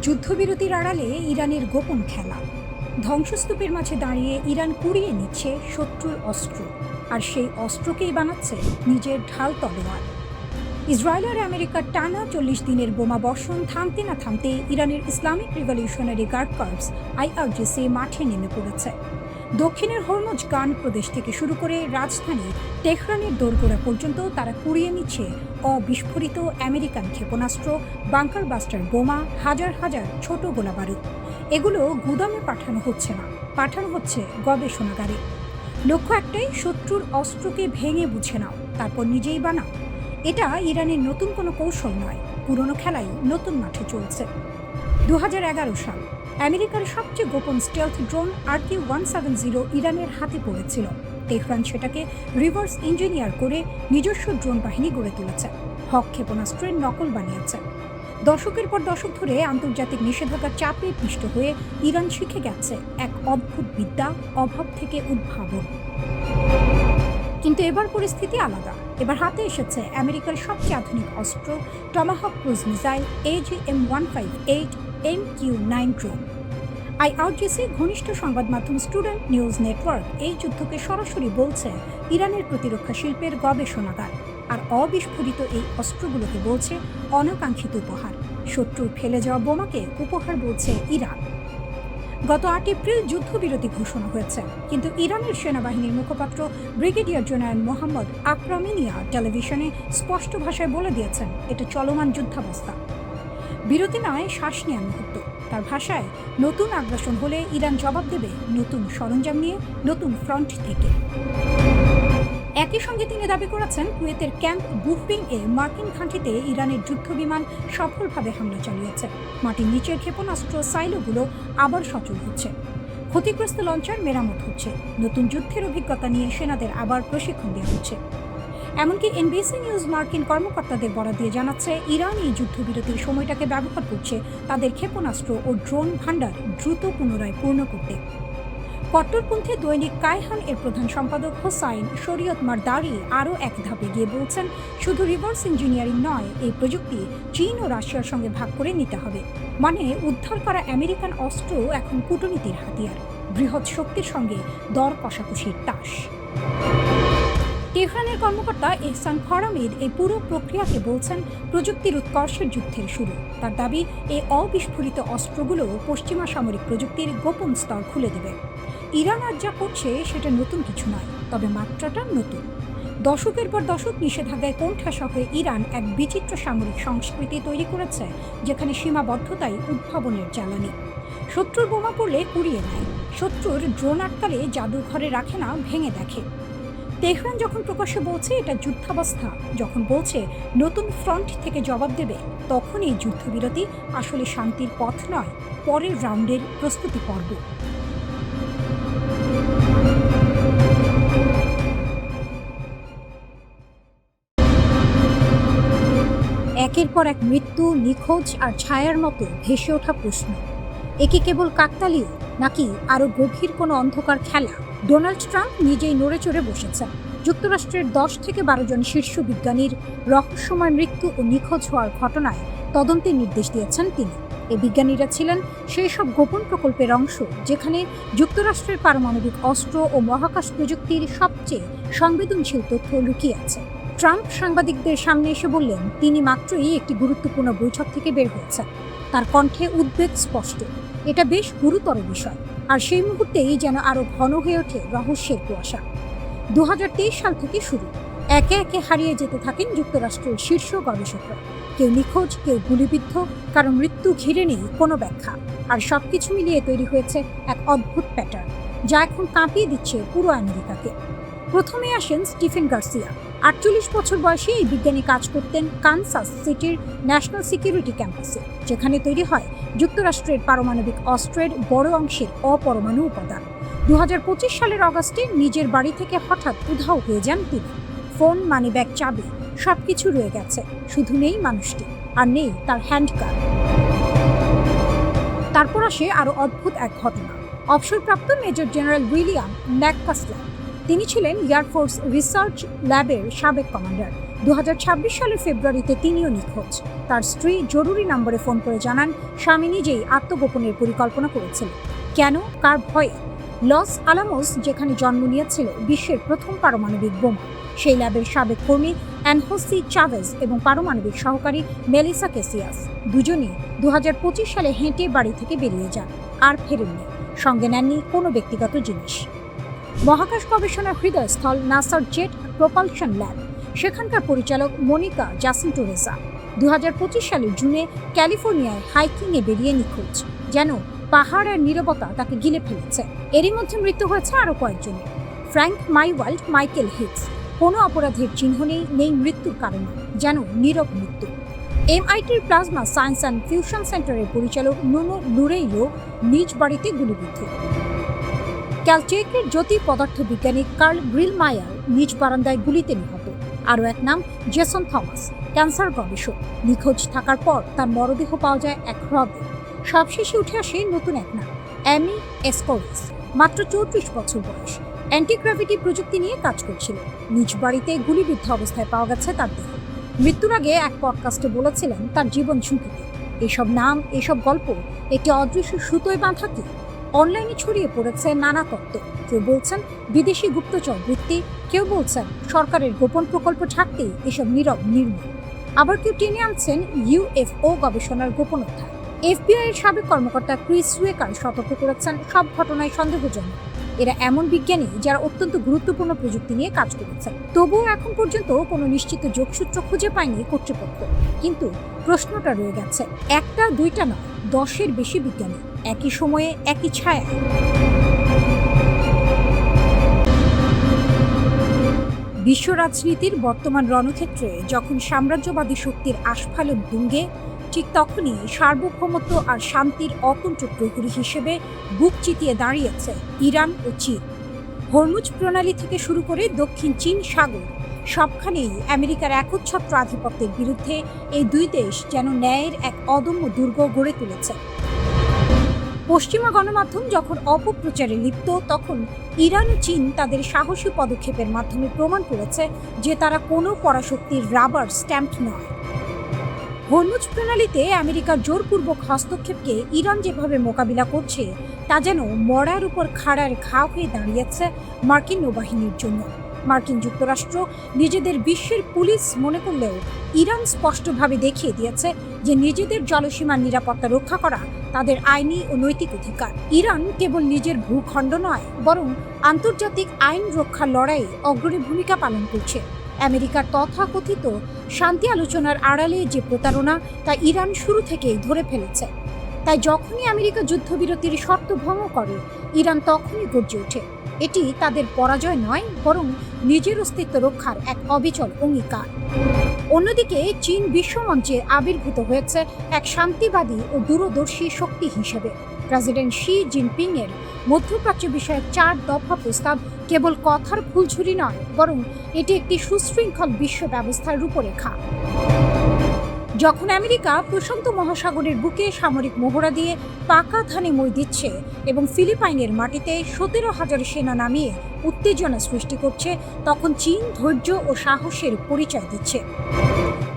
যুদ্ধবিরতির আড়ালে ইরানের গোপন খেলা। ধ্বংসস্তূপের মাঝে দাঁড়িয়ে ইরান কুড়িয়ে নিচ্ছে শত্রুর অস্ত্র, আর সেই অস্ত্রকেই বানাচ্ছে নিজের ঢাল তলোয়ার। ইসরায়েল আর আমেরিকার টানা 40 দিনের বোমা বর্ষণ থামতে না থামতে ইরানের Islamic Revolutionary Guard Corps IRGC মাঠে নেমে পড়েছে। দক্ষিণের হরমুজগান প্রদেশ থেকে শুরু করে রাজধানী তেহরানের দোরগোড়া পর্যন্ত তারা কুড়িয়ে নিচ্ছে অবিস্ফোরিত আমেরিকান ক্ষেপণাস্ত্র, বাংকার বাস্টার বোমা, হাজার হাজার ছোট গোলাবারুদ। এগুলো গুদামে পাঠানো হচ্ছে না, পাঠানো হচ্ছে গবেষণাগারে। লক্ষ্য একটাই, শত্রুর অস্ত্রকে ভেঙে বুঝে নাও, তারপর নিজেই বানাও। এটা ইরানের নতুন কোনো কৌশল নয়, পুরনো খেলাই নতুন মাঠে চলছে। 2011 সাল আমেরিকার সবচেয়ে গোপন স্টেলথ ড্রোন RQ-170 ইরানের হাতে পড়েছিল। তেহরান সেটাকে রিভার্স ইঞ্জিনিয়ার করে নিজস্ব ড্রোন বাহিনী গড়ে তুলেছে, হক ক্ষেপণাস্ত্রের নকল বানিয়েছে। দশকের পর দশক ধরে আন্তর্জাতিক নিষেধাজ্ঞার চাপে পিষ্ট হয়ে ইরান শিখে গেছে এক অদ্ভুত বিদ্যা, অভাব থেকে উদ্ভাবন। কিন্তু এবার পরিস্থিতি আলাদা। এবার হাতে এসেছে আমেরিকার সবচেয়ে আধুনিক অস্ত্র, Tomahawk cruise missile AGM-158 MQ-9 ড্রোন। IRGC ঘনিষ্ঠ সংবাদ মাধ্যম স্টুডেন্ট নিউজ নেটওয়ার্ক এই যুদ্ধকে সরাসরি বলছে ইরানের প্রতিরক্ষা শিল্পের গবেষণাগার, আর অবিস্ফোরিত এই অস্ত্রগুলোকে বলছে অনাকাঙ্ক্ষিত উপহার। শত্রুর ফেলে যাওয়া বোমাকে উপহার বলছে ইরান। গত 8 এপ্রিল যুদ্ধবিরতি ঘোষণা হয়েছে, কিন্তু ইরানের সেনাবাহিনীর মুখপাত্র ব্রিগেডিয়ার জেনারেল মোহাম্মদ আকরামিনিয়া টেলিভিশনে স্পষ্ট ভাষায় বলে দিয়েছেন এটা চলমান যুদ্ধাবস্থা। বিরতি নয়, শ্বাস নেওয়ার মুহূর্ত। তার ভাষায়, নতুন আগ্রাসন হলে ইরান জবাব দেবে নতুন সরঞ্জাম নিয়ে, নতুন ফ্রন্ট থেকে। একই সঙ্গে তিনি দাবি করেছেন কুয়েতের ক্যাম্প বুফরিং এ মার্কিন ঘাঁটিতে ইরানের যুদ্ধবিমান সফলভাবে হামলা চালিয়েছে। মাটির নিচের ক্ষেপণাস্ত্র সাইলোগুলো আবার সচল হচ্ছে, ক্ষতিগ্রস্ত লঞ্চার মেরামত হচ্ছে, নতুন যুদ্ধের অভিজ্ঞতা নিয়ে সেনাদের আবার প্রশিক্ষণ দেওয়া হচ্ছে। এমনকি NBC নিউজ মার্কিন কর্মকর্তাদের বরাত দিয়ে জানাচ্ছে ইরান এই যুদ্ধবিরতির সময়টাকে ব্যবহার করছে তাদের ক্ষেপণাস্ত্র ও ড্রোন ভান্ডার দ্রুত পুনরায় পূর্ণ করতে। কট্টরপন্থী দৈনিক কায়হান এর প্রধান সম্পাদক হোসাইন শরীয়ত মারদারি আরও এক ধাপে গিয়ে বলছেন, শুধু রিভার্স ইঞ্জিনিয়ারিং নয়, এই প্রযুক্তি চীন ও রাশিয়ার সঙ্গে ভাগ করে নিতে হবে। মানে উদ্ধার করা আমেরিকান অস্ত্র এখন কূটনীতির হাতিয়ার, বৃহৎ শক্তির সঙ্গে দর কষাকষির তাস। তেহরানের কর্মকর্তা এহসান খরামিদ এই পুরো প্রক্রিয়াকে বলছেন প্রযুক্তির উৎকর্ষের যুদ্ধের শুরু। তার দাবি, এই অবিস্ফোরিত অস্ত্রগুলো পশ্চিমা সামরিক প্রযুক্তির গোপন স্তর খুলে দেবে। ইরান আজ যা করছে সেটা নতুন কিছু নয়, তবে মাত্রাটা নতুন। দশকের পর দশক নিষেধাজ্ঞায় কোণঠাসা হয়ে ইরান এক বিচিত্র সামরিক সংস্কৃতি তৈরি করেছে, যেখানে সীমাবদ্ধতাই উদ্ভাবনের জ্বালানি। শত্রুর বোমা পড়লে কুড়িয়ে নেয়, শত্রুর ড্রোন আটকালে জাদুঘরে রাখে না, ভেঙে দেখে। তেহরান যখন প্রকাশ্যে বলছে এটা যুদ্ধাবস্থা, যখন বলছে নতুন ফ্রন্ট থেকে জবাব দেবে, তখন এই যুদ্ধবিরতি আসলে শান্তির পথ নয়, পরের রাউন্ডের প্রস্তুতি পর্ব। একের পর এক মৃত্যু, নিখোঁজ আর ছায়ার মতো ভেসে ওঠা প্রশ্ন, একে কেবল কাকতালীয় নাকি আরও গভীর কোনো অন্ধকার খেলা? ডোনাল্ড ট্রাম্প নিজেই নড়ে চড়ে বসেছেন। যুক্তরাষ্ট্রের 10 থেকে 12 জন শীর্ষ বিজ্ঞানীর রহস্যময় মৃত্যু ও নিখোঁজ হওয়ার ঘটনায় তদন্তের নির্দেশ দিয়েছেন তিনি। এই বিজ্ঞানীরা ছিলেন সেই সব গোপন প্রকল্পের অংশ যেখানে যুক্তরাষ্ট্রের পারমাণবিক অস্ত্র ও মহাকাশ প্রযুক্তির সবচেয়ে সংবেদনশীল তথ্য লুকিয়ে আছে। ট্রাম্প সাংবাদিকদের সামনে এসে বললেন তিনি মাত্রই একটি গুরুত্বপূর্ণ বৈঠক থেকে বের হয়েছেন। তার কণ্ঠে উদ্বেগ স্পষ্ট, এটা বেশ গুরুতর বিষয়। আর সেই মুহূর্তেই যেন আরও ঘন হয়ে ওঠে রহস্যের কুয়াশা। 2023 সাল থেকে শুরু, একে একে হারিয়ে যেতে থাকেন যুক্তরাষ্ট্রের শীর্ষ গবেষকরা। কেউ নিখোঁজ, কেউ গুলিবিদ্ধ, কারণ মৃত্যু ঘিরে নেই কোনো ব্যাখ্যা। আর সবকিছু মিলিয়ে তৈরি হয়েছে এক অদ্ভুত প্যাটার্ন, যা এখন কাঁপিয়ে দিচ্ছে পুরো আমেরিকাকে। প্রথমে আসেন স্টিফেন গার্সিয়া। 48 বছর বয়সে এই বিজ্ঞানী কাজ করতেন কানসাস সিটির ন্যাশনাল সিকিউরিটি ক্যাম্পাসে, যেখানে তৈরি হয় যুক্তরাষ্ট্রের পারমাণবিক অস্ত্রের বড় অংশের অপরমাণু উপাদান। 2025 সালের অগাস্টে নিজের বাড়ি থেকে হঠাৎ উধাও হয়ে যান তিনি। ফোন, মানিব্যাগ, চাবি সবকিছু রয়ে গেছে, শুধু নেই মানুষটি, আর নেই তার হ্যান্ডকার। তারপর আসে আরও অদ্ভুত এক ঘটনা। অবসরপ্রাপ্ত মেজর জেনারেল উইলিয়াম ম্যাককাসল্যান্ড, তিনি ছিলেন এয়ারফোর্স রিসার্চ ল্যাবের সাবেক কমান্ডার। সালের ফেব্রুয়ারিতে তিনিও নিখোঁজ। তার স্ত্রী জরুরি নম্বরে ফোন করে জানান স্বামী নিজেই আত্মগোপনের পরিকল্পনা করেছিল। কেন, কার ভয়ে? লস আলামোস, যেখানে জন্ম নিয়েছিল বিশ্বের প্রথম পারমাণবিক বোমা, সেই ল্যাবের সাবেক কর্মী অ্যানহোসি চাভেজ এবং পারমাণবিক সহকারী মেলিসা কেসিয়াস দুজনই 2025 সালে হেঁটে বাড়ি থেকে বেরিয়ে যান, আর ফেরেননি। সঙ্গে নেননি কোনো ব্যক্তিগত জিনিস। মহাকাশ গবেষণার হৃদয়স্থল নাসার জেট প্রপালশন ল্যাব, সেখানকার পরিচালক মনিকা জাসিন্টোরেজা 2025 সালের জুনে ক্যালিফোর্নিয়ায় হাইকিংয়ে বেরিয়ে নিখোঁজ। যেন পাহাড় আর নীরবতা তাকে গিলে ফেলেছে। এরই মধ্যে মৃত্যু হয়েছে আরও কয়েকজনের। Frank Maiwald, Michael Hicks. কোনো অপরাধের চিহ্ন নেই মৃত্যুর কারণে, যেন নীরব মৃত্যু। MITর প্লাজমা সায়েন্স অ্যান্ড ফিউশন সেন্টারের পরিচালক নুনো লুরেইলো নিজ বাড়িতে গুলিবিদ্ধ। ক্যালটেকের জ্যোতি পদার্থবিজ্ঞানী কার্ল গ্রিলমায়ার নিজ বারান্দায় গুলিতে নিহত। আরও এক নাম জেসন থমাস, ক্যান্সার গবেষক। নিখোঁজ থাকার পর তার মরদেহ পাওয়া যায় এক হ্রদে। সবশেষে উঠে আসে নতুন এক নাম, অ্যামি এসকোরিস, মাত্র 34 বছর বয়স। অ্যান্টিগ্র্যাভিটি প্রযুক্তি নিয়ে কাজ করছিল। নিজ বাড়িতে গুলিবিদ্ধ অবস্থায় পাওয়া গেছে তার দেহ। মৃত্যুর আগে এক পডকাস্টে বলেছিলেন তার জীবন ঝুঁকিতে। এসব নাম, এসব গল্প একটি অদৃশ্য সুতোয় বাঁধা কি? অনলাইনে ছড়িয়ে পড়েছে নানা তত্ত্ব। কেউ বলছেন বিদেশি গুপ্তচর বৃত্তি, কেউ বলছেন সরকারের গোপন প্রকল্প ঢাকতেই এসব নীরব নির্মূল। আবার কেউ টেনে আনছেন UFO গবেষণার গোপনতা। FBI এর সাবেক কর্মকর্তা ক্রিস ওয়েকার সতর্ক করেছেন সব ঘটনায় সন্দেহজনক। এরা এমন বিজ্ঞানী যারা অত্যন্ত গুরুত্বপূর্ণ প্রযুক্তি নিয়ে কাজ করেছেন। তবুও এখন পর্যন্ত কোনো নিশ্চিত যোগসূত্র খুঁজে পায়নি কর্তৃপক্ষ। কিন্তু প্রশ্নটা রয়ে গেছে, একটা দুইটা নয়, 10-এর বেশি বিজ্ঞানী একই সময়ে একই ছায়া। বিশ্ব রাজনীতির বর্তমান রণক্ষেত্রে যখন সাম্রাজ্যবাদী শক্তির আস্ফালন দুঙ্গে, ঠিক তখনই সার্বভৌমত্ব আর শান্তির অতন্ত্র প্রহরী হিসেবে বুক চিতিয়ে দাঁড়িয়েছে ইরান ও চীন। হরমুজ প্রণালী থেকে শুরু করে দক্ষিণ চীন সাগর, সবখানেই আমেরিকার একচ্ছত্র আধিপত্যের বিরুদ্ধে এই দুই দেশ যেন ন্যায়ের এক অদম্য দুর্গ গড়ে তুলেছে। পশ্চিমা গণমাধ্যম যখন অপপ্রচারে লিপ্ত, তখন ইরান ও চীন তাদের সাহসী পদক্ষেপের মাধ্যমে প্রমাণ করেছে যে তারা কোনো পরাশক্তির রাবার স্ট্যাম্প নয়। হরমুজ প্রণালীতে আমেরিকার জোরপূর্বক হস্তক্ষেপকে ইরান যেভাবে মোকাবিলা করছে, তা যেন মরার উপর খাড়ার ঘা হয়ে দাঁড়িয়েছে মার্কিন নৌবাহিনীর জন্য। মার্কিন যুক্তরাষ্ট্র নিজেদের বিশ্বের পুলিশ মনে করলেও ইরান স্পষ্টভাবে দেখিয়ে দিয়েছে যে নিজেদের জলসীমার নিরাপত্তা রক্ষা করা তাদের আইনি ও নৈতিক অধিকার। ইরান কেবল নিজের ভূখণ্ড নয়, বরং আন্তর্জাতিক আইন রক্ষার লড়াইয়ে অগ্রণী ভূমিকা পালন করছে। আমেরিকার তথাকথিত শান্তি আলোচনার আড়ালে যে প্রতারণা, তা ইরান শুরু থেকেই ধরে ফেলেছে। তাই যখনই আমেরিকা যুদ্ধবিরতির শর্ত ভঙ্গ করে, ইরান তখনই গর্জে ওঠে। এটি তাদের পরাজয় নয়, বরং নিজের অস্তিত্ব রক্ষার এক অবিচল অঙ্গীকার। অন্যদিকে চীন বিশ্বমঞ্চে আবির্ভূত হয়েছে এক শান্তিবাদী ও দূরদর্শী শক্তি হিসেবে। প্রেসিডেন্ট শি জিনপিং এর মধ্যপ্রাচ্য বিষয়ক 4 দফা প্রস্তাব কেবল কথার ফুলঝুরি নয়, বরং এটি একটি সুশৃঙ্খল বিশ্ব ব্যবস্থার রূপরেখা। যখন আমেরিকা প্রশান্ত মহাসাগরের বুকে সামরিক মহড়া দিয়ে পাকা ধানে মই দিচ্ছে এবং ফিলিপাইনের মাটিতে 17,000 সেনা নামিয়ে উত্তেজনা সৃষ্টি করছে, তখন চীন ধৈর্য ও সাহসের পরিচয় দিচ্ছে।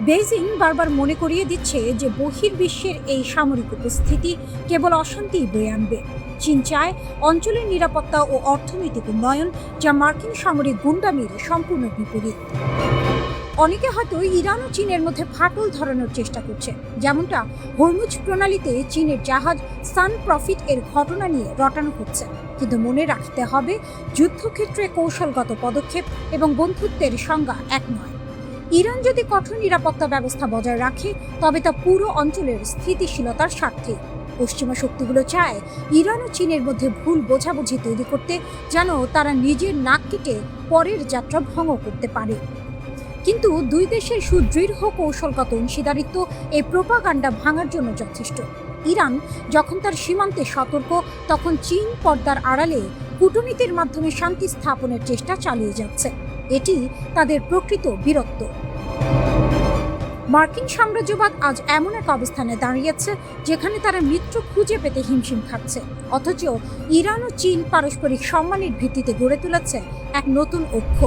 বেইজিং বারবার মনে করিয়ে দিচ্ছে যে বহির্বিশ্বের এই সামরিক উপস্থিতি কেবল অশান্তিই বয়ে আনবে। চীন চায় অঞ্চলের নিরাপত্তা ও অর্থনৈতিক উন্নয়ন, যা মার্কিন সামরিক গুন্ডামির সম্পূর্ণ বিপরীত। অনেকে হয়তো ইরান ও চীনের মধ্যে ফাটল ধরানোর চেষ্টা করছে, যেমনটা হরমুজ প্রণালীতে চীনের জাহাজ সান প্রফিট এর ঘটনা নিয়ে রটানো হচ্ছে। কিন্তু মনে রাখতে হবে, যুদ্ধক্ষেত্রে কৌশলগত পদক্ষেপ এবং বন্ধুত্বের সংজ্ঞা এক নয়। ইরান যদি কঠোর নিরাপত্তা ব্যবস্থা বজায় রাখে, তবে তা পুরো অঞ্চলের স্থিতিশীলতার স্বার্থে। পশ্চিমা শক্তিগুলো চায় ইরান ও চীনের মধ্যে ভুল বোঝাবুঝি তৈরি করতে, যেন তারা নিজের নাক কেটে পরের যাত্রা ভঙ্গ করতে পারে। কিন্তু দুই দেশের সুদৃঢ় কৌশলগত অংশীদারিত্ব এই প্রোপাগান্ডা ভাঙার জন্য যথেষ্ট। ইরান যখন তার সীমান্তে সতর্ক, তখন চীন পর্দার আড়ালে কূটনীতির মাধ্যমে শান্তি স্থাপনের চেষ্টা চালিয়ে যাচ্ছে। এটি তাদের প্রকৃত বীরত্ব। মার্কিন সাম্রাজ্যবাদ আজ এমন এক অবস্থানে দাঁড়িয়েছে যেখানে তারা মিত্র খুঁজে পেতে হিমশিম খাচ্ছে, অথচ ইরান ও চীন পারস্পরিক সম্মানের ভিত্তিতে গড়ে তুলেছে এক নতুন অক্ষ।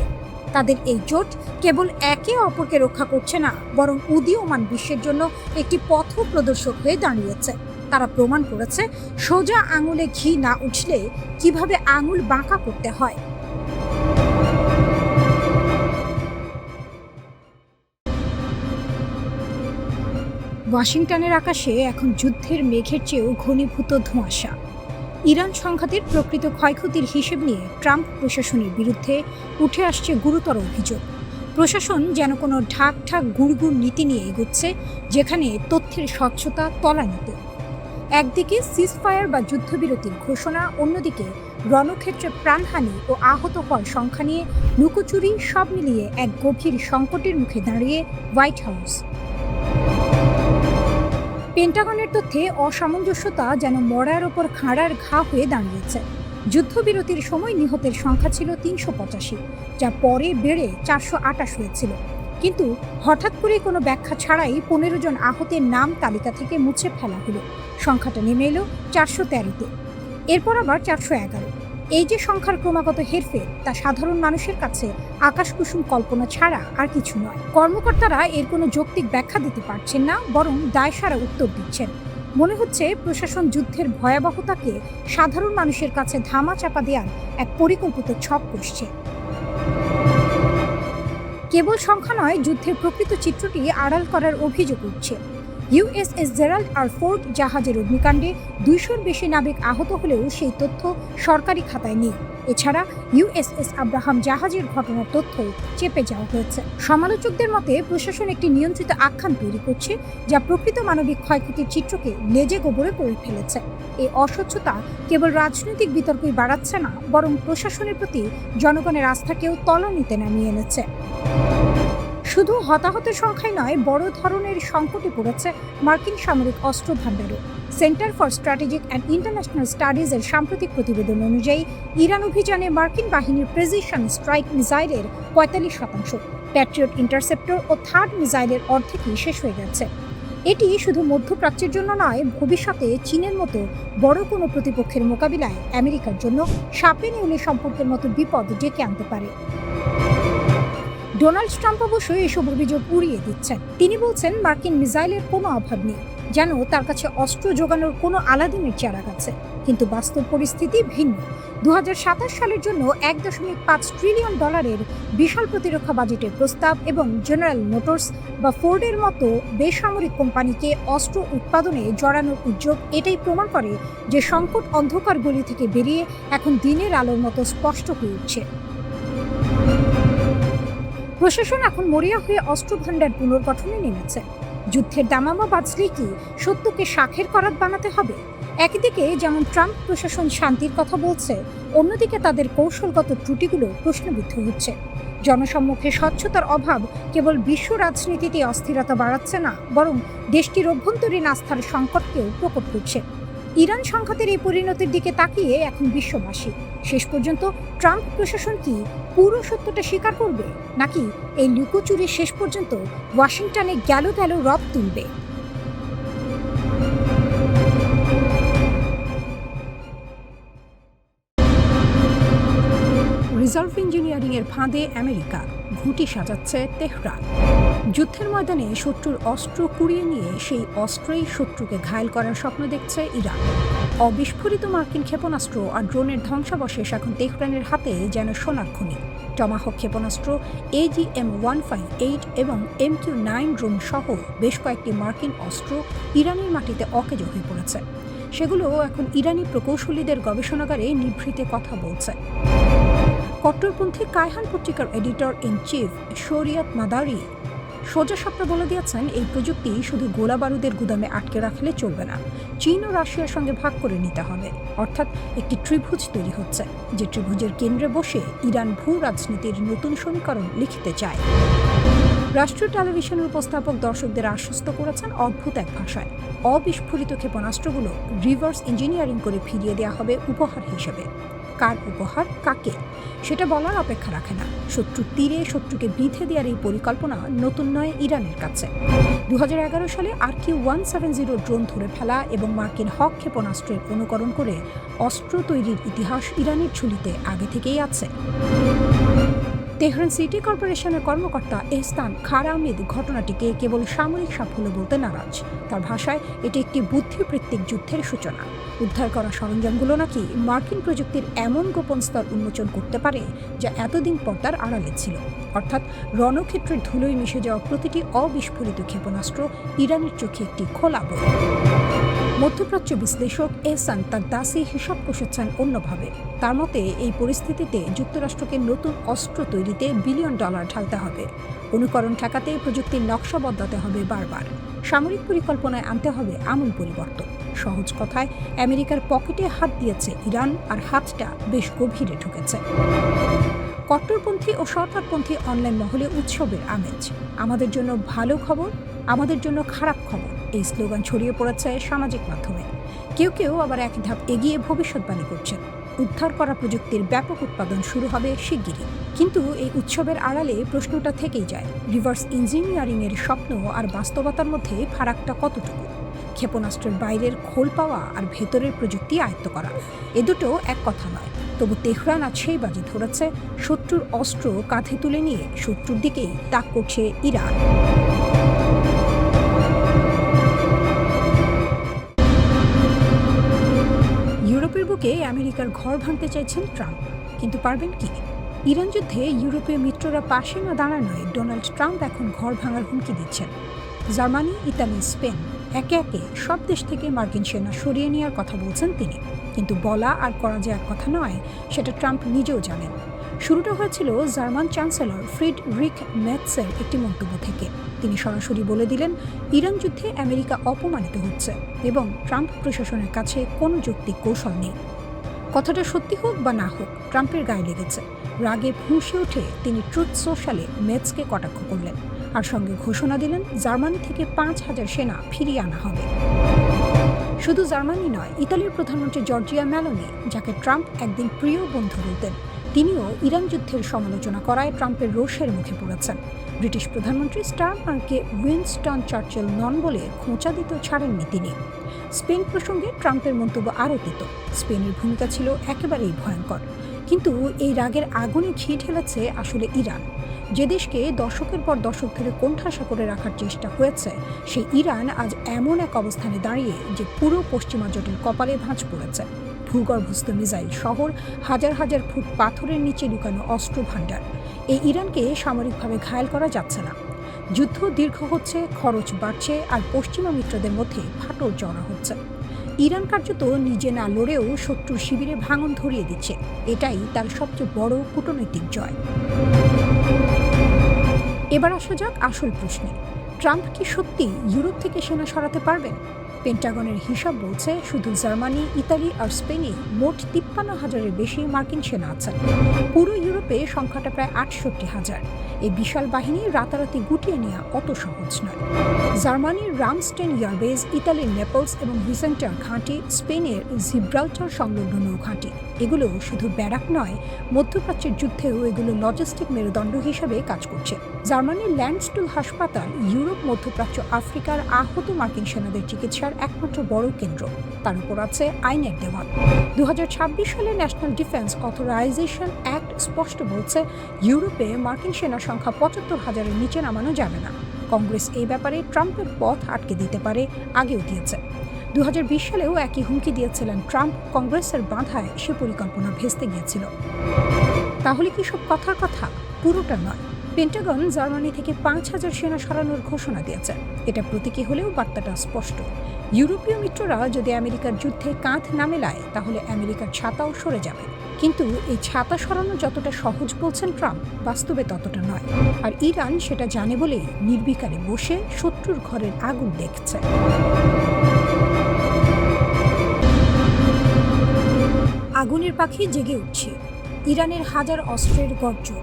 তাদের এই জোট কেবল একে অপরকে রক্ষা করছে না, বরং উদীয়মান বিশ্বের জন্য একটি পথ প্রদর্শক হয়ে দাঁড়িয়েছে। তারা প্রমাণ করেছে সোজা আঙুলে ঘি না উঠলে কিভাবে আঙুল বাঁকা করতে হয়। ওয়াশিংটনের আকাশে এখন যুদ্ধের মেঘের চেয়েও ঘনীভূত ধোঁয়াশা। ইরান সংঘাতের প্রকৃত ক্ষয়ক্ষতির হিসেব নিয়ে ট্রাম্প প্রশাসনের বিরুদ্ধে উঠে আসছে গুরুতর অভিযোগ। প্রশাসন যেন কোনো ঢাক গুড়গুড় নীতি নিয়ে এগোচ্ছে, যেখানে তথ্যের স্বচ্ছতা তলানিতে। একদিকে সিজফায়ার বা যুদ্ধবিরতির ঘোষণা, অন্যদিকে রণক্ষেত্রে প্রাণহানি ও আহত হওয়ার সংখ্যা নিয়ে লুকোচুরি, সব মিলিয়ে এক গভীর সংকটের মুখে দাঁড়িয়ে হোয়াইট হাউস। পেন্টাগনের তথ্যে অসামঞ্জস্যতা যেন মরার ওপর খাঁড়ার ঘা হয়ে দাঁড়িয়েছে। যুদ্ধবিরতির সময় নিহতের সংখ্যা ছিল ৩৮৫, যা পরে বেড়ে ৪২৮ হয়েছিল। কিন্তু হঠাৎ করে কোনো ব্যাখ্যা ছাড়াই ১৫ জন আহতের নাম তালিকা থেকে মুছে ফেলা হলো। সংখ্যাটা নেমে এলো ৪১৩-তে, এরপর আবার ৪১১। এই যে সংখ্যার ক্রমাগত হেরফের, তা সাধারণ মানুষের কাছে আকাশকুসুম কল্পনা ছাড়া আর কিছু নয়। কর্মকর্তারা এর কোনো যৌক্তিক ব্যাখ্যা দিতে পারছেন না, বরং দায়সারা উত্তর দিচ্ছেন। মনে হচ্ছে প্রশাসন যুদ্ধের ভয়াবহতাকে সাধারণ মানুষের কাছে ধামা চাপা দেওয়ার এক পরিকল্পিত ছক কষছে। কেবল সংখ্যা নয়, যুদ্ধের প্রকৃত চিত্রটি আড়াল করার অভিযোগ উঠছে। ইউএসএস জেরাল্ড আর ফোর্ড জাহাজের অগ্নিকাণ্ডে ২০০-র বেশি নাবিক আহত হলেও সেই তথ্য সরকারি খাতায় নেই। এছাড়া ইউএসএস আব্রাহাম জাহাজের ঘটনার তথ্য চেপে যাওয়া হয়েছে। সমালোচকদের মতে প্রশাসন একটি নিয়ন্ত্রিত আখ্যান তৈরি করছে, যা প্রকৃত মানবিক ক্ষয়ক্ষতির চিত্রকে লেজে গোবরে করে ফেলেছে। এই অস্বচ্ছতা কেবল রাজনৈতিক বিতর্কই বাড়াচ্ছে না, বরং প্রশাসনের প্রতি জনগণের আস্থাকেও তলানিতে নামিয়ে এনেছে। শুধু হতাহতের সংখ্যাই নয়, বড় ধরনের সংকটে পড়েছে মার্কিন সামরিক অস্ত্র ভাণ্ডারও। Center for Strategic and International স্টাডিজের সাম্প্রতিক প্রতিবেদন অনুযায়ী ইরান অভিযানে মার্কিন বাহিনীর প্রেসিশন স্ট্রাইক মিসাইলের ৪৫%, প্যাট্রিয়ট ইন্টারসেপ্টর ও থার্ড মিসাইলের অর্ধেকই শেষ হয়ে গেছে। এটি শুধু মধ্যপ্রাচ্যের জন্য নয়, ভবিষ্যতে চীনের মতো বড় কোনো প্রতিপক্ষের মোকাবিলায় আমেরিকার জন্য সাপে নেউলে সম্পর্কের মতো বিপদ ডেকে আনতে পারে। ডোনাল্ড ট্রাম্প অবশ্যই এসব অভিযোগ উড়িয়ে দিচ্ছেন। তিনি বলছেন মার্কিন মিসাইলের কোনো অভাব নেই, যেন তার কাছে অস্ত্র যোগানোর কোনো আলাদিনের চারাক আছে। কিন্তু বাস্তব পরিস্থিতি ভিন্ন। ২০২৭ সালের জন্য $১.৫ ট্রিলিয়ন বিশাল প্রতিরক্ষা বাজেটের প্রস্তাব এবং জেনারেল মোটরস বা ফোর্ডের মতো বেসামরিক কোম্পানিকে অস্ত্র উৎপাদনে জড়ানোর উদ্যোগ এটাই প্রমাণ করে যে সংকট অন্ধকার গলি থেকে বেরিয়ে এখন দিনের আলোর মতো স্পষ্ট হয়ে উঠছে। প্রশাসন এখন মরিয়া হয়ে অস্ত্র ভাণ্ডার পুনর্গঠনে নেমেছে। যুদ্ধের দামামা বাজলেই কি সত্যকে শাখের করাত বানাতে হবে? একদিকে যেমন ট্রাম্প প্রশাসন শান্তির কথা বলছে, অন্যদিকে তাদের কৌশলগত ত্রুটিগুলো প্রশ্নবিদ্ধ হচ্ছে। জনসম্মুখে স্বচ্ছতার অভাব কেবল বিশ্ব রাজনীতিতে অস্থিরতা বাড়াচ্ছে না, বরং দেশটির অভ্যন্তরীণ আস্থার সংকটকেও প্রকট করছে। ইরান সংঘাতের এই পরিণতির দিকে তাকিয়ে এখন বিশ্ববাসী, শেষ পর্যন্ত ট্রাম্প প্রশাসন কি পুরো সত্যটা স্বীকার করবে, নাকি এই লুকোচুরি শেষ পর্যন্ত ওয়াশিংটনে গেল রব তুলবে? রিজার্ভ ইঞ্জিনিয়ারিংয়ের ফাঁদে আমেরিকা, ঘুঁটি সাজাচ্ছে তেহরান। যুদ্ধের ময়দানে শত্রুর অস্ত্র কুড়িয়ে নিয়ে সেই অস্ত্রেই শত্রুকে ঘায়েল করার স্বপ্ন দেখছে ইরান। অবিস্ফোরিত মার্কিন ক্ষেপণাস্ত্র আর ড্রোনের ধ্বংসাবশেষ এখন তেহরানের হাতে যেন সোনার খনি। টমাহক ক্ষেপণাস্ত্র, AGM-158 এবং MQ-9 ড্রোন সহ বেশ কয়েকটি মার্কিন অস্ত্র ইরানের মাটিতে অকেজো হয়ে পড়েছে। সেগুলো এখন ইরানি প্রকৌশলীদের গবেষণাগারে নিভৃতে কথা বলছে। কট্টরপন্থী কায়হান পত্রিকার এডিটর ইন চিফ শরিয়াত মাদারি সোজা সাপটা বলে দিয়েছেন, এই প্রযুক্তি শুধু গোলা বারুদের গুদামে আটকে রাখলে চলবে না, চীন ও রাশিয়ার সঙ্গে ভাগ করে নিতে হবে। অর্থাৎ একটি ত্রিভুজ তৈরি হচ্ছে, যে ত্রিভুজের কেন্দ্রে বসে ইরান ভূ রাজনীতির নতুন সমীকরণ লিখতে চায়। রাষ্ট্রীয় টেলিভিশনের উপস্থাপক দর্শকদের আশ্বস্ত করেছেন অদ্ভুত এক ভাষায়, অবিস্ফোরিত ক্ষেপণাস্ত্রগুলো রিভার্স ইঞ্জিনিয়ারিং করে ফিরিয়ে দেওয়া হবে উপহার হিসেবে। কার উপহার, কাকে, সেটা বলার অপেক্ষা রাখে না। শত্রুর তীরে শত্রুকে বিঁধে দেওয়ার এই পরিকল্পনা নতুন নয় ইরানের কাছে। ২০১১ সালে RQ-170 ড্রোন ধরে ফেলা এবং মার্কিন হক ক্ষেপণাস্ত্রের অনুকরণ করে অস্ত্র তৈরির ইতিহাস ইরানের ঝুলিতে আগে থেকেই আছে। তেহরান সিটি কর্পোরেশনের কর্মকর্তা এহসান খারামিদ ঘটনাটিকে কেবল সামরিক সাফল্য বলতে নারাজ। তার ভাষায় এটি একটি বুদ্ধিবৃত্তিক যুদ্ধের সূচনা। উদ্ধার করা সরঞ্জামগুলো নাকি মার্কিন প্রযুক্তির এমন গোপন স্তর উন্মোচন করতে পারে যা এতদিন পর্দার আড়ালে ছিল। অর্থাৎ রণক্ষেত্রের ধুলোয় মিশে যাওয়া প্রতিটি অবিস্ফোরিত ক্ষেপণাস্ত্র ইরানের চোখে একটি খোলা বই। মধ্যপ্রাচ্য বিশ্লেষক এহসান তার দাসী হিসাব কষেছেন অন্যভাবে। তার মতে এই পরিস্থিতিতে যুক্তরাষ্ট্রকে নতুন অস্ত্র তৈরিতে বিলিয়ন ডলার ঢালতে হবে। অনুকরণ ঠেকাতে প্রযুক্তির নকশা বদলাতে হবে বারবার। সামরিক পরিকল্পনায় আনতে হবে আমূল পরিবর্তন। সহজ কথায় আমেরিকার পকেটে হাত দিয়েছে ইরান, আর হাতটা বেশ গভীরে ঢুকেছে। কট্টরপন্থী ও সরকারপন্থী অনলাইন মহলে উৎসবের আমেজ। আমাদের জন্য ভালো খবর, আমাদের জন্য খারাপ খবর, এই স্লোগান ছড়িয়ে পড়েছে সামাজিক মাধ্যমে। কেউ কেউ আবার এক ধাপ এগিয়ে ভবিষ্যৎবাণী করছেন, উদ্ধার করা প্রযুক্তির ব্যাপক উৎপাদন শুরু হবে শিগগিরই। কিন্তু এই উৎসবের আড়ালে প্রশ্নটা থেকেই যায়, রিভার্স ইঞ্জিনিয়ারিংয়ের স্বপ্ন আর বাস্তবতার মধ্যে ফারাকটা কতটুকু? ক্ষেপণাস্ত্রের বাইরের খোল পাওয়া আর ভেতরের প্রযুক্তি আয়ত্ত করা, এ দুটো এক কথা নয়। তবু তেহরান আজ সেই বাজি ধরেছে, শত্রুর অস্ত্র কাঁধে তুলে নিয়ে শত্রুর দিকেই তাক করছে ইরান। ইউরোপের বুকে আমেরিকার ঘর ভাঙতে চাইছেন ট্রাম্প, কিন্তু পারবেন কি? ইরান যুদ্ধে ইউরোপীয় মিত্ররা পাশে না দাঁড়ানোয় ডোনাল্ড ট্রাম্প এখন ঘর ভাঙার হুমকি দিচ্ছেন। জার্মানি, ইতালি, স্পেন একে একে সব দেশ থেকে মার্কিন সেনা সরিয়ে নেওয়ার কথা বলছেন তিনি। কিন্তু বলা আর করা যে এক কথা নয়, সেটা ট্রাম্প নিজেও জানেন। শুরুটা হয়েছিল জার্মান চ্যান্সেলর ফ্রিডরিখ মেটসের একটি মন্তব্য থেকে। তিনি সরাসরি বলে দিলেন, ইরান যুদ্ধে আমেরিকা অপমানিত হচ্ছে এবং ট্রাম্প প্রশাসনের কাছে কোনো যৌক্তিক কৌশল নেই। কথাটা সত্যি হোক বা না হোক, ট্রাম্পের গায়ে লেগেছে। রাগে ফুঁসে উঠে তিনি ট্রুথ সোশ্যালে মেটসকে কটাক্ষ করলেন, আর সঙ্গে ঘোষণা দিলেন জার্মানি থেকে 5,000 সেনা ফিরিয়ে আনা হবে। শুধু জার্মানি নয়, ইতালির প্রধানমন্ত্রী জর্জিয়া মেলোনি, যাকে ট্রাম্প একদিন প্রিয় বন্ধু বলতেন, তিনিও ইরান যুদ্ধের সমালোচনা করায় ট্রাম্পের রোষের মুখে পড়েছেন। ব্রিটিশ প্রধানমন্ত্রী স্টারমারকে উইনস্টন চার্চিল নন বলে খোঁচা দিতে ছাড়েননি তিনি। স্পেন প্রসঙ্গে ট্রাম্পের মন্তব্য আরও তেত। স্পেনের ভূমিকা ছিল একেবারেই ভয়ঙ্কর। কিন্তু এই রাগের আগুনে ঘি ঢেলেছে আসলে ইরান। যে দেশকে দশকের পর দশক ধরে কোণঠাসা করে রাখার চেষ্টা হয়েছে, সেই ইরান আজ এমন এক অবস্থানে দাঁড়িয়ে যে পুরো পশ্চিমা জোটের কপালে ভাঁজ পড়েছে। ভূগর্ভস্থ মিসাইল শহর, হাজার হাজার ফুট পাথরের নিচে লুকানো অস্ত্র ভাণ্ডার। এই ইরানকে সামরিকভাবে ঘায়েল করা যাচ্ছে না। যুদ্ধ দীর্ঘ হচ্ছে, খরচ বাড়ছে, আর পশ্চিমা মিত্রদের মধ্যে ফাটল চড়া হচ্ছে। ইরান কার্যত নিজে না লড়েও শত্রুর শিবিরে ভাঙন ধরিয়ে দিচ্ছে। এটাই তার সবচেয়ে বড় কূটনৈতিক জয়। এবার আসা যাক আসল প্রশ্নে, ট্রাম্প কি সত্যি ইউরোপ থেকে সেনা সরাতে পারবেন? পেন্টাগনের হিসাব বলছে শুধু জার্মানি, ইতালি আর স্পেনে মোট 53,000-এর বেশি মার্কিন সেনা আছেন। পুরো ইউরোপে সংখ্যাটা প্রায় 68,000। এই বিশাল বাহিনী রাতারাতি গুটিয়ে নেওয়া অত সহজ নয়। জার্মানির রামস্টেন এয়ারবেস, ইতালির নেপলস এবং ভিসেন্টার ঘাঁটি, স্পেনের জিব্রাল্টার সংলগ্ন নৌঘাঁটি, এগুলো শুধু ব্যারাক নয়, মধ্যপ্রাচ্যের যুদ্ধেও এগুলো লজিস্টিক মেরুদণ্ড হিসেবে কাজ করছে। জার্মানির ল্যান্ডস্টুল হাসপাতাল ইউরোপ, মধ্যপ্রাচ্য, আফ্রিকার আহত মার্কিন সেনাদের চিকিৎসার একমাত্র বড় কেন্দ্র। তার উপর আছে আইনের দেওয়াল। 2026 সালে ন্যাশনাল ডিফেন্স অথরাইজেশন অ্যাক্ট স্পষ্ট বলছে, ইউরোপে মার্কিন সেনা সংখ্যা 75,000-এর নিচে নামানো যাবে না। কংগ্রেস এই ব্যাপারে ট্রাম্পের পথ আটকে দিতে পারে, আগেও দিয়েছে। 2020 সালেও একই হুমকি দিয়েছিলেন ট্রাম্প। কংগ্রেসের বাধায় সে পরিকল্পনা ভেস্তে গিয়েছিল। তাহলে কি সব কথার কথা? পুরোটা নয়। পেন্টাগন জার্মানি থেকে 5,000 সেনা সরানোর ঘোষণা দিয়েছে। এটা প্রতীকী হলেও বার্তাটা স্পষ্ট। ইউরোপীয় মিত্ররা যদি আমেরিকার যুদ্ধে কাঁধ না মেলায়, তাহলে আমেরিকার ছাতাও সরে যাবে। কিন্তু এই ছাতা সরানো যতটা সহজ বলছেন ট্রাম্প, বাস্তবে ততটা নয়। আর ইরান সেটা জানে বলেই নির্বিকারে বসে শত্রুর ঘরের আগুন দেখছে। আগুনের পাখি জেগে উঠছে, ইরানের হাজার অস্ত্রের গর্জন।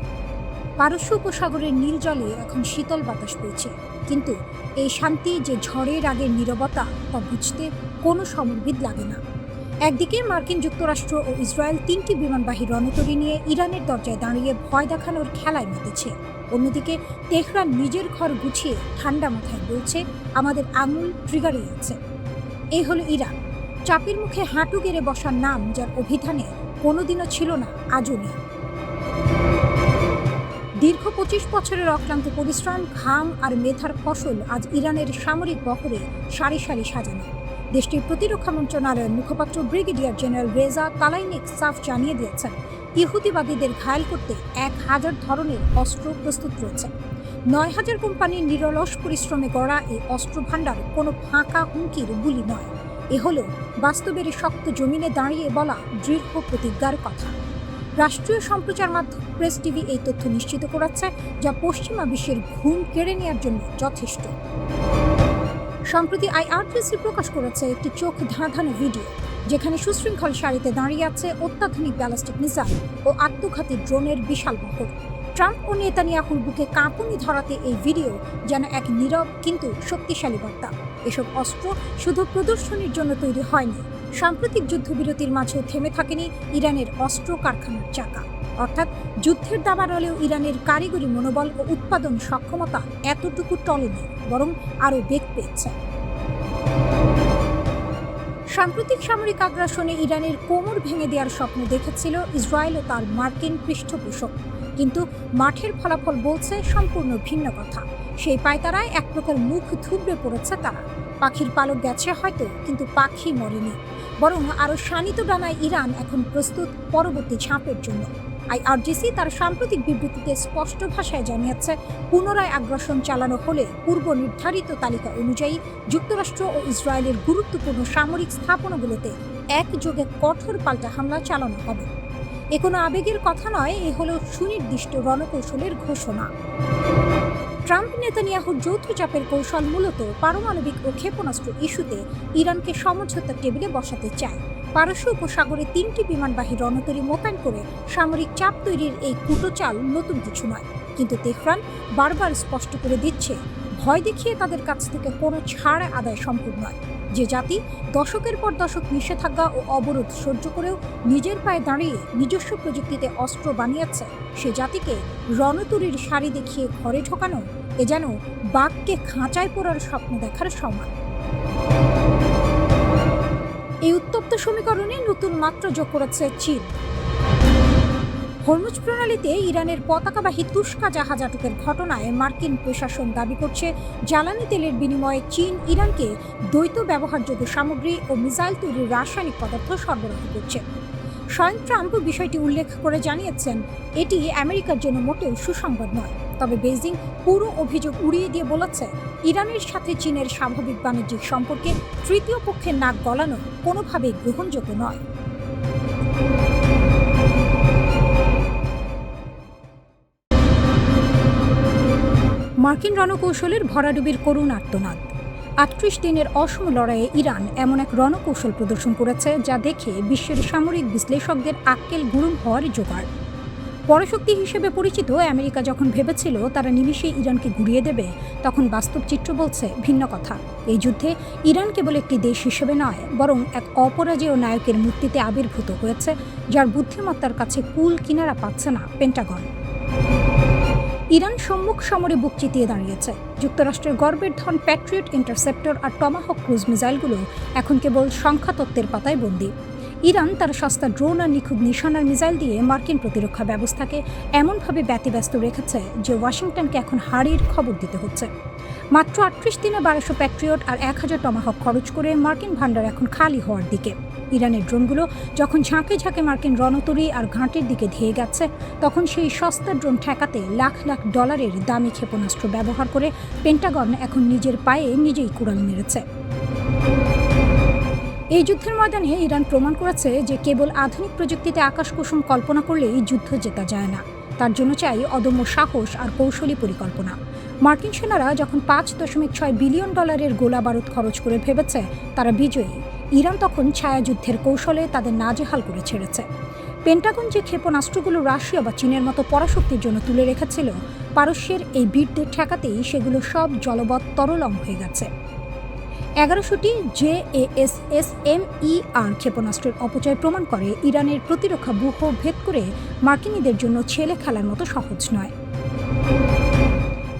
পারস্য উপসাগরের নীল জলে এখন শীতল বাতাস বইছে, কিন্তু এই শান্তি যে ঝড়ের আগের নীরবতা, তা বুঝতে কোনো সমরবিদ লাগে না। একদিকে মার্কিন যুক্তরাষ্ট্র ও ইসরায়েল 3টি বিমানবাহী রণতরী নিয়ে ইরানের দরজায় দাঁড়িয়ে ভয় দেখানোর খেলায় মেতেছে। অন্যদিকে তেহরান নিজের ঘর গুছিয়ে ঠান্ডা মাথায় বলছে, আমাদের আঙুল ট্রিগারে আছে। এই হলো ইরান, চাপের মুখে হাঁটু গেড়ে বসার নাম, যার অভিধানে কোনোদিনও ছিল না, আজও নেই। দীর্ঘ 25 বছরের অক্লান্ত পরিশ্রম, ঘাম আর মেধার ফসল আজ ইরানের সামরিক বহরে সারি সারি সাজানো। দেশটির প্রতিরক্ষা মন্ত্রণালয়ের মুখপাত্র ব্রিগেডিয়ার জেনারেল রেজা তালাইনিক সাফ জানিয়ে দিয়েছেন, ইহুদিবাদীদের ঘায়েল করতে 1000 ধরনের অস্ত্র প্রস্তুত রয়েছে। 9000 কোম্পানির নিরলস পরিশ্রমে গড়া এই অস্ত্র ভাণ্ডার কোনো ফাঁকা হুমকির বুলি নয়। এ হলো বাস্তবের শক্ত জমিনে দাঁড়িয়ে বলা দৃঢ় প্রতিজ্ঞার কথা। রাষ্ট্রীয় সম্প্রচার মাধ্যম প্রেস টিভি এই তথ্য নিশ্চিত করেছে, যা পশ্চিমা বিশ্বের ঘুম কেড়ে নেওয়ার জন্য যথেষ্ট। সম্প্রতি আইআরটিসি প্রকাশ করেছে একটি চোখ ধাঁধানো ভিডিও, যেখানে সুশৃঙ্খল সারিতে দাঁড়িয়ে আছে অত্যাধুনিক ব্যালিস্টিক মিসাইল ও আত্মঘাতী ড্রোনের বিশাল বহর। ট্রাম্প ও নেতানিয়াহুর বুকে কাঁপুনি ধরাতে এই ভিডিও যেন এক নীরব কিন্তু শক্তিশালী বার্তা। এসব অস্ত্র শুধু প্রদর্শনীর জন্য তৈরি হয়নি, সাম্প্রতিক যুদ্ধবিরতির মাঝেও থেমে থাকেনি ইরানের অস্ত্র কারখানার চাকা। অর্থাৎ যুদ্ধের দাবানলেও ইরানের কারিগরি মনোবল ও উৎপাদন সক্ষমতা এতটুকু টলেনি, বরং আরও বেগ পেয়েছে। সাম্প্রতিক সামরিক আগ্রাসনে ইরানের কোমর ভেঙে দেওয়ার স্বপ্ন দেখেছিল ইসরায়েল ও তার মার্কিন পৃষ্ঠপোষক, কিন্তু মাঠের ফলাফল বলছে সম্পূর্ণ ভিন্ন কথা। সেই পায়তারায় এক প্রকার মুখ থুবড়ে পড়েছে তারা। পাখির পালক গেছে হয়তো, কিন্তু পাখি মরেনি, বরং আরও শানিত ডানায় ইরান এখন প্রস্তুত পরবর্তী ঝাঁপের জন্য। আইআরজিসি তার সাম্প্রতিক বিবৃতিতে স্পষ্ট ভাষায় জানিয়েছে, পুনরায় আগ্রাসন চালানো হলে পূর্ব নির্ধারিত তালিকা অনুযায়ী যুক্তরাষ্ট্র ও ইসরায়েলের গুরুত্বপূর্ণ সামরিক স্থাপনাগুলোতে একযোগে কঠোর পাল্টা হামলা চালানো হবে। এ কোনো আবেগের কথা নয়, এ হলো সুনির্দিষ্ট রণকৌশলের ঘোষণা। ট্রাম্প নেতানিয়াহুর যৌথ চাপের কৌশল মূলত পারমাণবিক ও ক্ষেপণাস্ত্র ইস্যুতে ইরানকে সমঝোতার টেবিলে বসাতে চায়। পারস্য উপসাগরে 3টি বিমানবাহী রণতরী মোতায়েন করে সামরিক চাপ তৈরির এই কুটোচাল নতুন কিছু নয়, কিন্তু তেহরান বারবার স্পষ্ট করে দিচ্ছে, ভয় দেখিয়ে তাদের কাছ থেকে কোনো ছাড় আদায় সম্ভব নয়। যে জাতি দশকের পর দশক নিষেধাজ্ঞা ও অবরোধ সহ্য করেও নিজের পায়ে দাঁড়িয়ে নিজস্ব প্রযুক্তিতে অস্ত্র বানিয়েছে, সে জাতিকে রণতরীর সারি দেখিয়ে ঘরে ঢোকানো এ যেন বাঘকে খাঁচায় পড়ার স্বপ্ন দেখার সমান। এই উত্তপ্ত সমীকরণে নতুন মাত্রা যোগ করেছে চীন। হরমুজ প্রণালীতে ইরানের পতাকাবাহী তুস্কা জাহাজ আটকের ঘটনায় মার্কিন প্রশাসন দাবি করছে, জ্বালানি তেলের বিনিময়ে চীন ইরানকে দ্বৈত ব্যবহারযোগ্য সামগ্রী ও মিসাইল তৈরির রাসায়নিক পদার্থ সরবরাহ করছে। স্বয়ং ট্রাম্প বিষয়টি উল্লেখ করে জানিয়েছেন, এটি আমেরিকার জন্য মোটেও সুসংবাদ নয়। তবে বেইজিং পুরো অভিযোগ উড়িয়ে দিয়ে বলেছে, ইরানের সাথে চীনের স্বাভাবিক বাণিজ্যিক সম্পর্কে তৃতীয় পক্ষের নাক গলানো কোনোভাবেই গ্রহণযোগ্য নয়। মার্কিন রণকৌশলের ভরাডুবির করুণ আর্তনাদ। 38 দিনের অসম লড়াইয়ে ইরান এমন এক রণকৌশল প্রদর্শন করেছে, যা দেখে বিশ্বের সামরিক বিশ্লেষকদের আক্কেল গুরুম হওয়ার জোগাড়। পরাশক্তি হিসেবে পরিচিত আমেরিকা যখন ভেবেছিল তারা নিমিষেই ইরানকে ঘুরিয়ে দেবে, তখন বাস্তব চিত্র বলছে ভিন্ন কথা। এই যুদ্ধে ইরান কেবল একটি দেশ হিসেবে নয়, বরং এক অপরাজেয় নায়কের মূর্তিতে আবির্ভূত হয়েছে, যার বুদ্ধিমত্তার কাছে কুল কিনারা পাচ্ছে না পেন্টাগন। ইরান সম্মুখ সমরে বুক চিতিয়ে দাঁড়িয়েছে। যুক্তরাষ্ট্রের গর্বের ধন প্যাট্রিয়ট ইন্টারসেপ্টর আর টমাহক ক্রুজ মিসাইলগুলো এখন কেবল সংখ্যাতত্ত্বের পাতায় বন্দী। ইরান তার সস্তা ড্রোন আর নিখুঁত নিশানার মিসাইল দিয়ে মার্কিন প্রতিরক্ষা ব্যবস্থাকে এমনভাবে ব্যতিব্যস্ত রেখেছে যে ওয়াশিংটনকে এখন হারির খবর দিতে হচ্ছে। মাত্র 38 দিনে 1200 প্যাট্রিয়ট আর 1000 টমাহক খরচ করে মার্কিন ভান্ডার এখন খালি হওয়ার দিকে। ইরানের ড্রোনগুলো যখন ঝাঁকে ঝাঁকে মার্কিন রণতরী আর ঘাঁটির দিকে ধেয়ে গেছে, তখন সেই সস্তা ড্রোন ঠেকাতে লাখ লাখ ডলারের দামি ক্ষেপণাস্ত্র ব্যবহার করে পেন্টাগন এখন নিজের পায়ে নিজেই কুড়াল মেরেছে। এই যুদ্ধের ময়দানে ইরান প্রমাণ করেছে যে কেবল আধুনিক প্রযুক্তিতে আকাশকুসুম কল্পনা করলেই যুদ্ধ জেতা যায় না। তার জন্য চাই অদম্য সাহস আর কৌশলী পরিকল্পনা। মার্কিন সেনারা যখন $5.6 বিলিয়ন গোলা বারুদ খরচ করে ভেবেছে তারা বিজয়ী, ইরান তখন ছায়াযুদ্ধের কৌশলে তাদের নাজেহাল করে ছেড়েছে। পেন্টাগন যে ক্ষেপণাস্ত্রগুলো রাশিয়া বা চীনের মতো পরাশক্তির জন্য তুলে রেখেছিল, পারস্যের এই বীরদের ঠেকাতেই সেগুলো সব জলবৎ তরলং হয়ে গেছে। 1100টি JASSM-ER ক্ষেপণাস্ত্রের অপচয় প্রমাণ করে ইরানের প্রতিরক্ষা ব্যূহ ভেদ করে মার্কিনীদের জন্য ছেলে খেলার মতো সহজ নয়।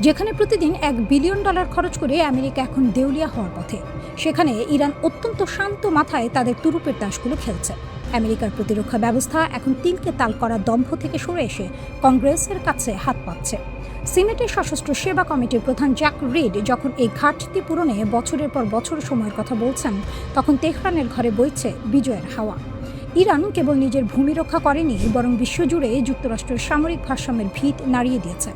যেখানে প্রতিদিন $1 বিলিয়ন খরচ করে আমেরিকা এখন দেউলিয়া হওয়ার পথে, সেখানে ইরান অত্যন্ত শান্ত মাথায় তাদের তুরুপের তাসগুলো খেলছে। আমেরিকার প্রতিরক্ষা ব্যবস্থা এখন তিলকে তাল করা দম্ভ থেকে সরে এসে কংগ্রেসের কাছে হাত পাচ্ছে। সিনেটের সশস্ত্র সেবা কমিটির প্রধান জ্যাক রিড যখন এই ঘাটতি পূরণে বছরের পর বছর সময়ের কথা বলছেন, তখন তেহরানের ঘরে বইছে বিজয়ের হাওয়া। ইরান কেবল নিজের ভূমি রক্ষা করেনি, বরং বিশ্বজুড়ে যুক্তরাষ্ট্রের সামরিক ভারসাম্যের ভিত নাড়িয়ে দিয়েছে।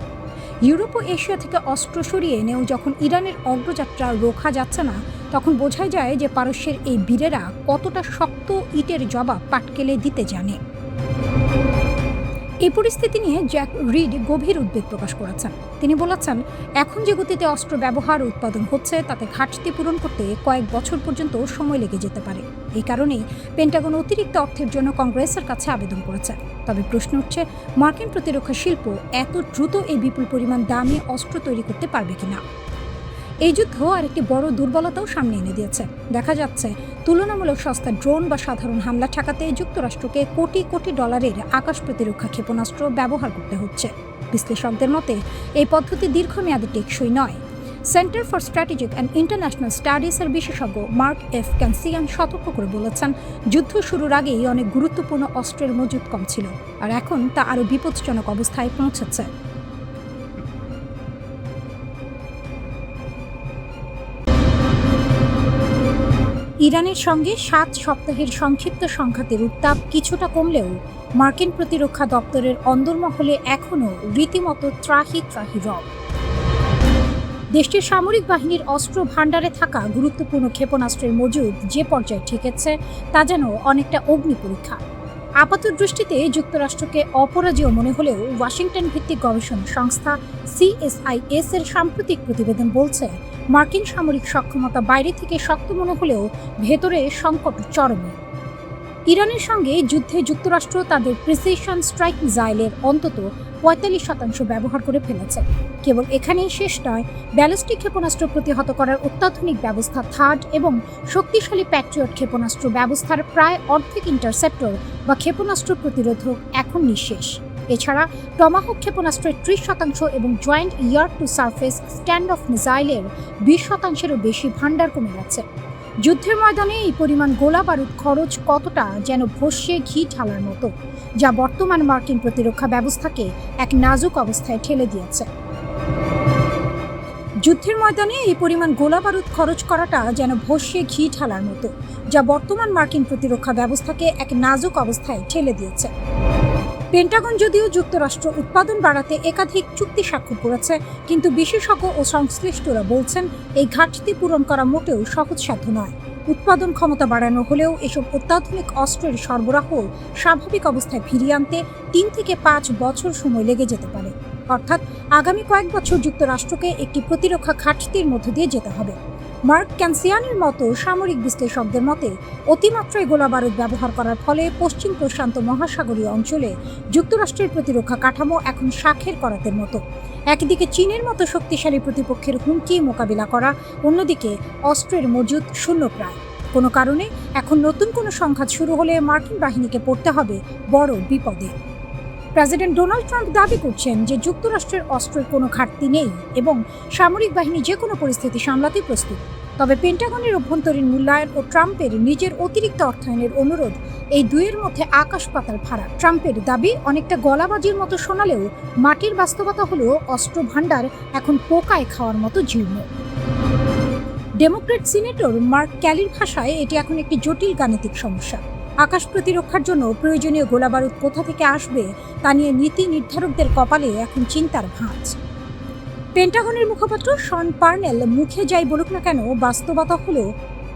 ইউরোপ ও এশিয়া থেকে অস্ত্র সরিয়ে এনেও যখন ইরানের অগ্রযাত্রা রোখা যাচ্ছে না, তখন বোঝা যায় যে পারস্যের এই বীরেরা কতটা শক্ত ইটের জবাব পাটকেলে দিতে জানে। এই পরিস্থিতি নিয়ে জ্যাক রিড গভীর উদ্বেগ প্রকাশ করেছেন। তিনি বলেছেন, এখন যে গতিতে অস্ত্র ব্যবহার ও উৎপাদন হচ্ছে তাতে ঘাটতি পূরণ করতে কয়েক বছর পর্যন্ত সময় লেগে যেতে পারে। এই কারণেই পেন্টাগন অতিরিক্ত অর্থের জন্য কংগ্রেসের কাছে আবেদন করেছে। তবে প্রশ্ন উঠছে, মার্কিন প্রতিরক্ষা শিল্প এত দ্রুত এই বিপুল পরিমাণ দামি অস্ত্র তৈরি করতে পারবে কিনা। এই যুদ্ধ আরেকটি বড় দুর্বলতাও সামনে এনে দিয়েছে। দেখা যাচ্ছে তুলনামূলক সস্তা ড্রোন বা সাধারণ হামলা ঠেকাতে যুক্তরাষ্ট্রকে কোটি কোটি ডলারের আকাশ প্রতিরক্ষা ক্ষেপণাস্ত্র ব্যবহার করতে হচ্ছে। বিশ্লেষকদের মতে এই পদ্ধতি দীর্ঘমেয়াদে টেকসই নয়। Center for Strategic and International স্টাডিজের বিশেষজ্ঞ মার্ক এফ ক্যানসিয়ান সতর্ক করে বলেছেন, যুদ্ধ শুরুর আগেই অনেক গুরুত্বপূর্ণ অস্ত্রের মজুদ কম ছিল, আর এখন তা আরও বিপজ্জনক অবস্থায় পৌঁছেছে। ইরানের সঙ্গে 7 সপ্তাহের সংক্ষিপ্ত সংঘাতের উত্তাপ কিছুটা কমলেও মার্কিন প্রতিরক্ষা দপ্তরের অন্দরমহলে এখনও রীতিমতো ত্রাহি রব। দেশটির সামরিক বাহিনীর অস্ত্র ভাণ্ডারে থাকা গুরুত্বপূর্ণ ক্ষেপণাস্ত্রের মজুদ যে পর্যায়ে ঠেকেছে তা যেন অনেকটা অগ্নি পরীক্ষা। আপাত দৃষ্টিতে যুক্তরাষ্ট্রকে অপরাজেয় মনে হলেও ওয়াশিংটন ভিত্তিক গবেষণা সংস্থা CSIS এর সাম্প্রতিক প্রতিবেদন বলছে, মার্কিন সামরিক সক্ষমতা বাইরে থেকে শক্ত মনে হলেও ভেতরে সংকট চরমে। ইরানের সঙ্গে যুদ্ধে যুক্তরাষ্ট্র তাদের প্রিসিশন স্ট্রাইক মিসাইলের অন্তত ৪৫% ব্যবহার করে ফেলেছে। কেবল এখানেই শেষ নয়, ব্যালিস্টিক ক্ষেপণাস্ত্র প্রতিহত করার অত্যাধুনিক ব্যবস্থা থার্ড এবং শক্তিশালী প্যাট্রিয়ট ক্ষেপণাস্ত্র ব্যবস্থার প্রায় অর্ধেক ইন্টারসেপ্টর বা ক্ষেপণাস্ত্র প্রতিরোধক এখন নিঃশেষ। এছাড়া টমাহক ক্ষেপণাস্ত্রের ৩০% এবং joint air to surface standoff মিসাইলের ২০%-এরও বেশি ভাণ্ডার কমে গেছে। যুদ্ধের ময়দানে এই পরিমাণ গোলা বারুদ খরচ কতটা যেন ভস্যে ঘি ঢালার মতো, যা বর্তমান মার্কিন প্রতিরক্ষা ব্যবস্থাকে এক নাজুক অবস্থায় ঠেলে দিয়েছে। যুদ্ধের ময়দানে এই পরিমাণ গোলা বারুদ খরচ করাটা যেন ভস্যে ঘি ঢালার মতো, যা বর্তমান মার্কিন প্রতিরক্ষা ব্যবস্থাকে এক নাজুক অবস্থায় ঠেলে দিয়েছে। পেন্টাগন যদিও যুক্তরাষ্ট্র উৎপাদন বাড়াতে একাধিক চুক্তি স্বাক্ষর করেছে, কিন্তু বিশেষজ্ঞ ও সংশ্লিষ্টরা বলছেন এই ঘাটতি পূরণ করা মোটেও সহজসাধ্য নয়। উৎপাদন ক্ষমতা বাড়ানো হলেও এসব অত্যাধুনিক অস্ত্রের সরবরাহ স্বাভাবিক অবস্থায় ফিরিয়ে আনতে ৩ থেকে ৫ বছর সময় লেগে যেতে পারে। অর্থাৎ আগামী কয়েক বছর যুক্তরাষ্ট্রকে একটি প্রতিরক্ষা ঘাটতির মধ্য দিয়ে যেতে হবে। মার্ক ক্যানসিয়ানের মতো সামরিক বিশ্লেষকদের মতে, অতিমাত্রায় গোলাবারুদ ব্যবহার করার ফলে পশ্চিম প্রশান্ত মহাসাগরীয় অঞ্চলে যুক্তরাষ্ট্রের প্রতিরক্ষা কাঠামো এখন শাখের করাতের মতো। একদিকে চীনের মতো শক্তিশালী প্রতিপক্ষের হুমকি মোকাবিলা করা, অন্যদিকে অস্ত্রের মজুদ শূন্যপ্রায়। কোনো কারণে এখন নতুন কোনো সংঘাত শুরু হলে মার্কিন বাহিনীকে পড়তে হবে বড় বিপদে। প্রেসিডেন্ট ডোনাল্ড ট্রাম্প দাবি করছেন যে যুক্তরাষ্ট্রের অস্ত্রের কোনো ঘাটতি নেই এবং সামরিক বাহিনী যে কোনো পরিস্থিতি সামলাতে প্রস্তুত। তবে পেন্টাগনের অভ্যন্তরীণ মূল্যায়ন ও ট্রাম্পের নিজের অতিরিক্ত অর্থায়নের অনুরোধ, এই দুইয়ের মধ্যে আকাশ পাতাল ফারাক। ট্রাম্পের দাবি অনেকটা গলাবাজির মতো শোনালেও মাটির বাস্তবতা হলো অস্ত্র ভাণ্ডার এখন পোকায় খাওয়ার মতো জীর্ণ। ডেমোক্র্যাট সিনেটর মার্ক ক্যালির ভাষায় এটি এখন একটি জটিল গাণিতিক সমস্যা। আকাশ প্রতিরক্ষার জন্য প্রয়োজনীয় গোলাবারুদ কোথা থেকে আসবে তা নিয়ে নীতি নির্ধারকদের কপালে এখন চিন্তার ভাঁজ। পেন্টাগনের মুখপাত্র শন পার্নেল মুখে যাই বলুক না কেন, বাস্তবতা হলো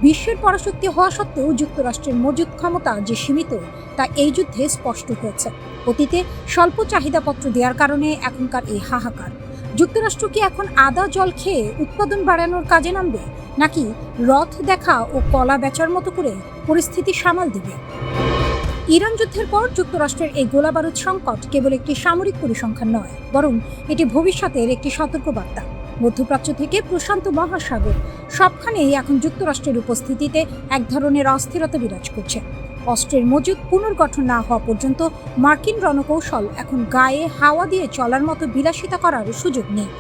বিশ্বের পরাশক্তি হওয়া সত্ত্বেও যুক্তরাষ্ট্রের মজুদ ক্ষমতা যে সীমিত তা এই যুদ্ধে স্পষ্ট হয়েছে। অতীতে স্বল্প চাহিদাপত্র দেওয়ার কারণে এখনকার এই হাহাকার। যুক্তরাষ্ট্র কি এখন আদা জল খেয়ে উৎপাদন বাড়ানোর কাজে নামবে, নাকি রথ দেখা ও কলা বেচার মতো করে পরিস্থিতি সামাল দিবে? ইরান যুদ্ধের পর যুক্তরাষ্ট্রের এই গোলাবারুদ সংকট কেবল একটি সামরিক পরিসংখ্যান নয়, বরং এটি ভবিষ্যতের একটি সতর্কবার্তা। মধ্যপ্রাচ্য থেকে প্রশান্ত মহাসাগর সবখানেই এখন যুক্তরাষ্ট্রের উপস্থিতিতে এক ধরনের অস্থিরতা বিরাজ করছে। অস্ত্রের মজুদ পুনর্গঠন না হওয়া পর্যন্ত মার্কিন রণকৌশল এখন গায়ে হাওয়া দিয়ে চলার মতো বিলাসিতা করার সুযোগ নেই।